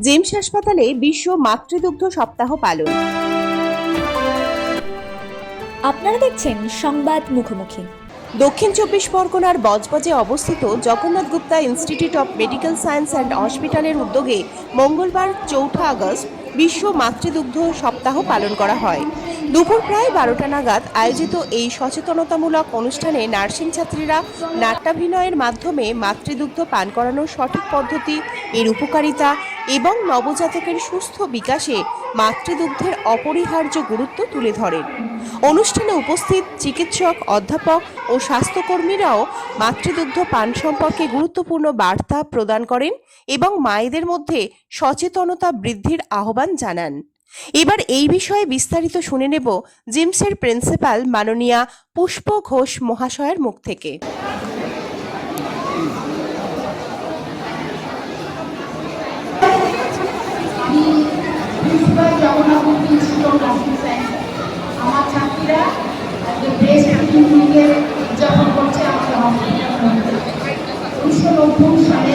James হাসপাতালে বিশ্ব মাতৃদুগ্ধ সপ্তাহ পালন। আপনারা দেখছেন সংবাদ মুখোমুখি। দক্ষিণ চব্বিশ পরগনার বজবজে অবস্থিত Jagannath Gupta institute of medical science and হসপিটালের উদ্যোগে মঙ্গলবার 4 আগস্ট বিশ্ব মাতৃদুগ্ধ সপ্তাহ পালন করা হয়। দুপুর প্রায় 12টা নাগাদ আয়োজিত এই সচেতনতামূলক অনুষ্ঠানে নার্সিং ছাত্রীরা নাট্যাভিনয়ের মাধ্যমে মাতৃদুগ্ধ পান করানোর সঠিক পদ্ধতি, এর উপকারিতা এবং নবজাতকের সুস্থ বিকাশে মাতৃদুগ্ধের অপরিহার্য গুরুত্ব তুলে ধরেন। অনুষ্ঠানে উপস্থিত চিকিৎসক, অধ্যাপক ও স্বাস্থ্যকর্মীরাও মাতৃদুগ্ধ পান সম্পর্কে গুরুত্বপূর্ণ বার্তা প্রদান করেন এবং মায়েদের মধ্যে সচেতনতা বৃদ্ধির আহ্বান জানান। এবার এই বিষয়ে বিস্তারিত শুনে নেব জিমসের প্রিন্সিপাল মাননীয়া পুষ্প ঘোষ মহাশয়ের মুখ থেকে। আমার ছাত্রীরা ব্রেস্ট ফিডিং উইকের উদযাপন করছে আমাদের হসপিটালে। 1990 সালে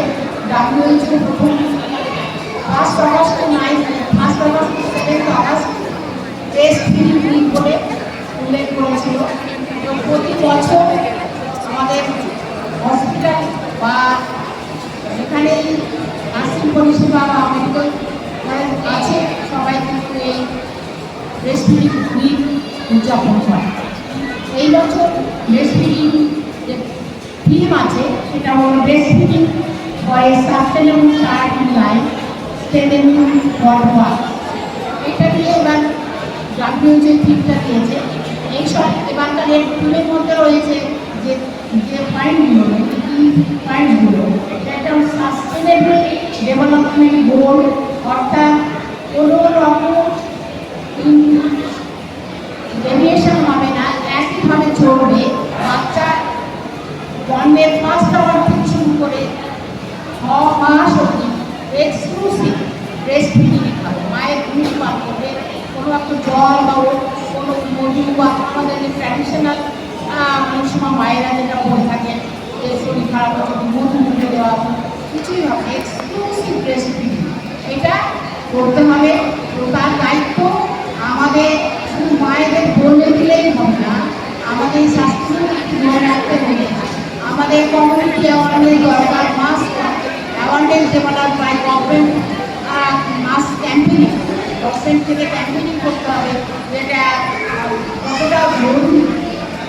WHO প্রথম 1 August to 7 August breast feeding week বলে উল্লেখ করেছিল। তো প্রতি বছর আমাদের হসপিটাল বা যেখানেই নার্সিং পরিষেবা বা মেডিকেল আছে সবাই কিন্তু এই ব্রেস্ট ফিডিং উইক উদযাপন করে। এই বছর ব্রেস্ট ফিডিং যে থিম আছে সেটা হলো breast feeding for a sustainable child in life, strengthening world. এটা নিয়ে এবার WHO যে থিমটা দিয়েছে, এইসব এবারকার এর থিমের মধ্যে রয়েছে যে যে পয়েন্টগুলো এটা একটা সাস্টেনেবল ডেভেলপমেন্ট গোল, অর্থাৎ কোনো রকম ভেরিয়েশন হবে না, একইভাবে চলবে। বাচ্চা জন্মের ফার্স্ট আওয়ার থেকে শুরু করে 6 মাস অবধি এক্সক্লুসিভ ব্রেস্ট ফিডিং খাবে, মায়ের দুধ পান করবে। কোনো একটা জল বা কোনো মধু বা আমাদের যে ট্র্যাডিশনাল অনেক সময় মায়েরা যেটা বলে থাকেন যে শরীর খারাপ হচ্ছে মধু মুখে দেওয়া, কিছুই হবে এক্সক্লুসিভ ব্রেস্ট ফিডিং। এটা করতে হবে। তো তার দায়িত্ব আমাদের শুধু মায়েদের বলে দিলেই হবে না, আমাদের স্বাস্থ্য মনে রাখতে হবে। আমাদের কমিউনিটি অ্যাওয়ারনেস দরকার, mass awareness develop by government, mass campaigning, government থেকে ক্যাম্পেনিং করতে হবে যেটা কতটা জরুরি।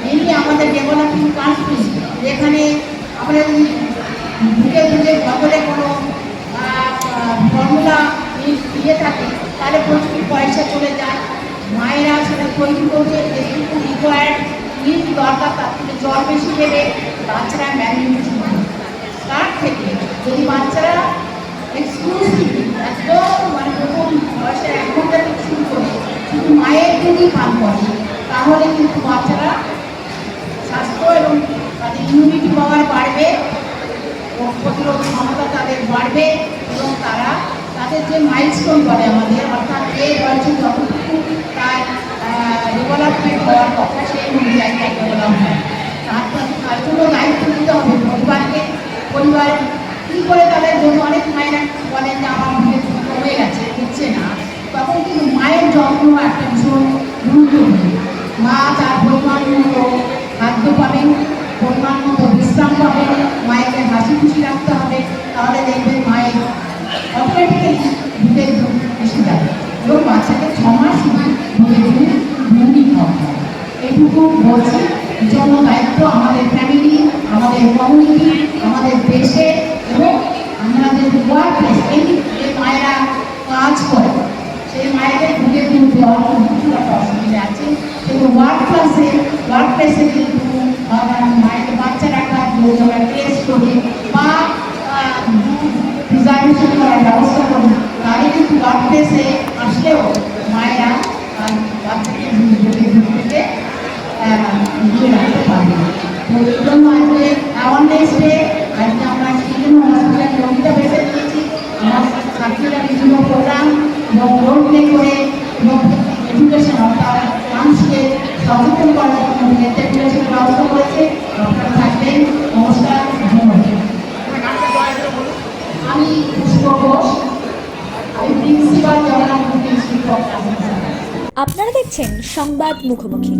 মেনলি আমাদের ডেভেলপিং কান্ট্রি যেখানে আমরা যদি বুঝে বদলে কোনো ফর্মুলা দিয়ে থাকে তাহলে প্রচুর পয়সা চলে যায়। মায়েরা সেটা তৈরি করছে, যেটুকু রিকোয়ার্ড মিল দরকার তার থেকে জল বেশি দেবে, বাচ্চারা ম্যালনিউট্রিশন হবে। তার থেকে যদি বাচ্চারা এক্সক্লুসিভ একদম মানে প্রথম বয়সে 1 ঘন্টা থেকে শুরু করে শুধু মায়ের দুধই পান করে, তাহলে কিন্তু বাচ্চারা স্বাস্থ্য এবং তাদের ইমিউনিটি পাওয়ার বাড়বে, রোগ প্রতিরোধ ক্ষমতা তাদের বাড়বে এবং তারা তাদের যে মাইলস্টোন বলে আমাদের, অর্থাৎ এই বয়সে যতটুকু তার ডেভেলপমেন্ট হওয়ার কথা সেই অনুযায়ী ডেভেলপ হয়। তার জন্য দায়িত্ব নিতে হবে পরিবারকে। পরিবার কী করে তাদের জন্য অনেক মায়েরা বলেন যে আমার মেয়ে কমে গেছে, হচ্ছে না, তখন কিন্তু মায়ের যত্ন একটা ভীষণ গুরুত্বপূর্ণ। মা তার পরিমাণ মতো খাদ্য পাবেন, পরিমাণ মতো বিশ্রাম পাবেন, মায়েকে হাসি খুশি রাখতে হবে, তাহলে দেখবেন মায়ের অটোমেটিক্যালি দুধের দুধ এসে যাবে এবং বাচ্চাকে 6 মাস দুধের দুধই খাওয়া হয়। এইটুকু বলছি। জন্য দায়িত্ব আমাদের ফ্যামিলি, আমাদের কমিউনিটি, আমাদের দেশে এবং আমাদের ওয়ার্ক প্লেস, এই যে মায়েরা কাজ করে সেই মায়েদের দুধের দুধ দেওয়ার কিছু একটা অসুবিধা আছে। কিন্তু ওয়ার্ক প্লেসে কিন্তু মায়ের বাচ্চা রাখার জন্য টেস্ট করে বা প্রিজার্ভেশন করার ব্যবস্থা করি, তাহলে কিন্তু ওয়ার্ক প্লেসে আসলেও মায়েরা বাচ্চাকে দুধ থেকে দূরে রাখতে পারবে। তো এই জন্য আজকে অ্যাওয়ারনেস ডে, আজকে আমরা সেই জন্য হসপিটাল রোগীটা বেছে নিয়েছি। আমার ছাত্রীরা বিভিন্ন প্রোগ্রাম এবং রোল প্লে করে এবং এডুকেশন অর্থাৎ মানুষকে সচেতন করার জন্য নেতৃত্বের ব্যবস্থা করেছে। আপনারা থাকবেন। নমস্কার, ধন্যবাদ। আমি পুষ্প ঘোষ, আপনারা দেখছেন সংবাদ মুখোমুখি।